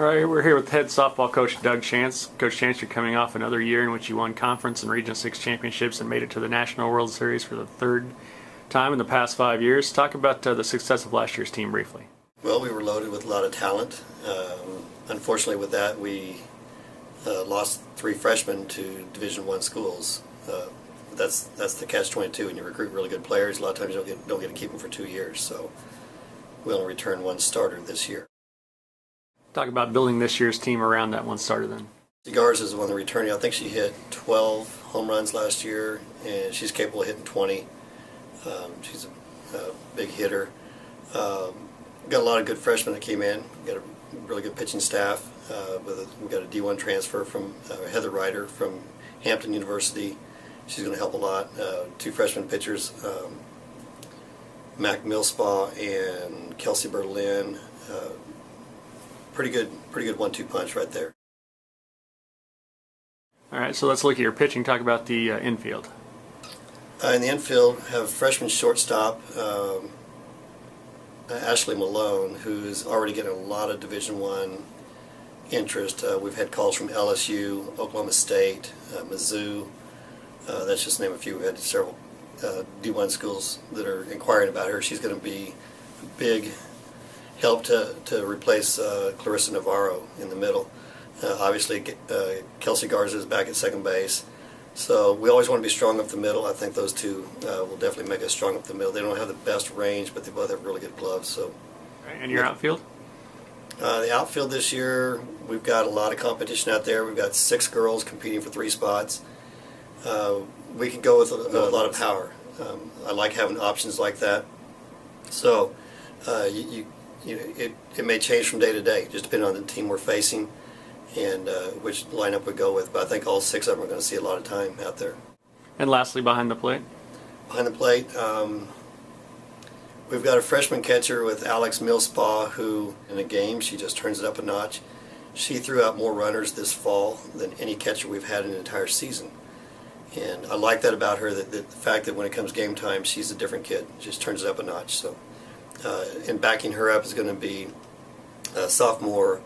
All right, we're here with head softball coach Doug Chance. Coach Chance, you're coming off another year in which you won conference and Region 6 championships and made it to the National World Series for the third time in the past 5 years. Talk about the success of last year's team briefly. Well, we were loaded with a lot of talent. Unfortunately, with that, we lost 3 freshmen to Division I schools. That's the catch-22. When you recruit really good players, a lot of times you don't get to keep them for 2 years. So we only returned 1 starter this year. Talk about building this year's team around that 1 starter then. Garza is the one that's returning. I think she hit 12 home runs last year, and she's capable of hitting 20. She's a big hitter. Got a lot of good freshmen that came in. Got a really good pitching staff. We got a D1 transfer from Heather Ryder from Hampton University. She's going to help a lot. 2 freshman pitchers, Mac Millspaw and Kelsey Berlin. Pretty good 1-2 punch right there. All right, so let's look at your pitching. Talk about the infield. In the infield, have freshman shortstop Ashley Malone, who's already getting a lot of Division I interest. We've had calls from LSU, Oklahoma State, Mizzou. That's just to name a few. We've had several D1 schools that are inquiring about her. She's going to be a big help to replace Clarissa Navarro in the middle. Obviously, Kelsey Garza is back at second base. So we always want to be strong up the middle. I think those two will definitely make us strong up the middle. They don't have the best range, but they both have really good gloves. So. Right, and your outfield? The outfield this year, we've got a lot of competition out there. We've got 6 girls competing for 3 spots. We can go with a lot of power. I like having options like that. So it may change from day to day, just depending on the team we're facing and which lineup we go with. But I think all 6 of them are going to see a lot of time out there. And lastly, behind the plate? Behind the plate, we've got a freshman catcher with Alex Millspaw, who in a game, she just turns it up a notch. She threw out more runners this fall than any catcher we've had in an entire season. And I like that about her, that the fact that when it comes game time, she's a different kid. Just turns it up a notch. So, and backing her up is going to be sophomore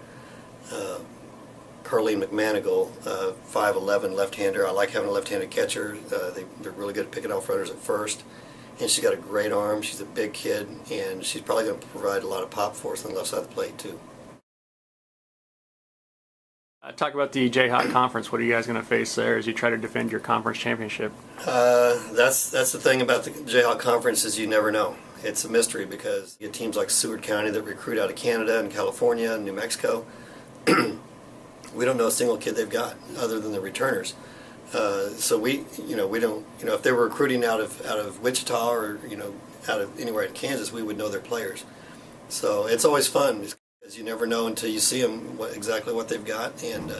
Carleen McManigal, 5'11", left-hander. I like having a left-handed catcher. They're really good at picking off runners at first. And she's got a great arm. She's a big kid, and she's probably going to provide a lot of pop for us on the left side of the plate, too. Talk about the Jayhawk Conference. What are you guys going to face there as you try to defend your conference championship? That's the thing about the Jayhawk Conference is you never know. It's a mystery because you get teams like Seward County that recruit out of Canada and California and New Mexico. We don't know a single kid they've got other than the returners. So we don't, if they were recruiting out of Wichita or, out of anywhere in Kansas, we would know their players. So it's always fun because you never know until you see them exactly what they've got. And,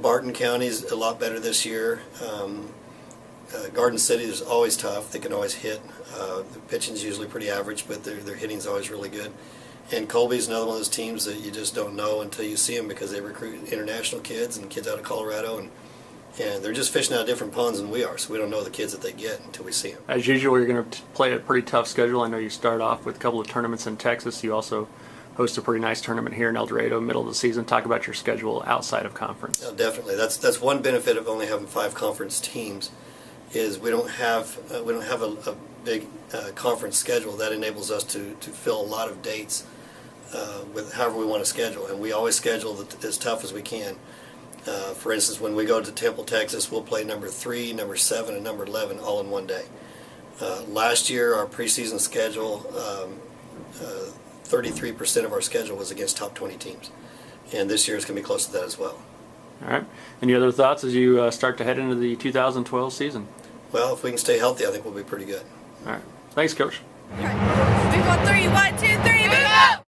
Barton County's a lot better this year. Garden City is always tough. They can always hit. The pitching's usually pretty average, but their hitting's always really good. And Colby's another one of those teams that you just don't know until you see them because they recruit international kids and kids out of Colorado, and they're just fishing out of different ponds than we are, so we don't know the kids that they get until we see them. As usual, you're going to play a pretty tough schedule. I know you start off with a couple of tournaments in Texas. You also host a pretty nice tournament here in El Dorado, middle of the season. Talk about your schedule outside of conference. Yeah, definitely. That's one benefit of only having 5 conference teams is we don't have a big conference schedule. That enables us to fill a lot of dates with however we want to schedule, and we always schedule as tough as we can. For instance, when we go to Temple, Texas, we'll play number 3, number 7, and number 11 all in one day. Last year, our preseason schedule, 33% of our schedule was against top 20 teams, and this year it's going to be close to that as well. All right. Any other thoughts as you start to head into the 2012 season? Well, if we can stay healthy, I think we'll be pretty good. All right. Thanks, Coach. Okay. We got 3, 1, 2, 3, move out!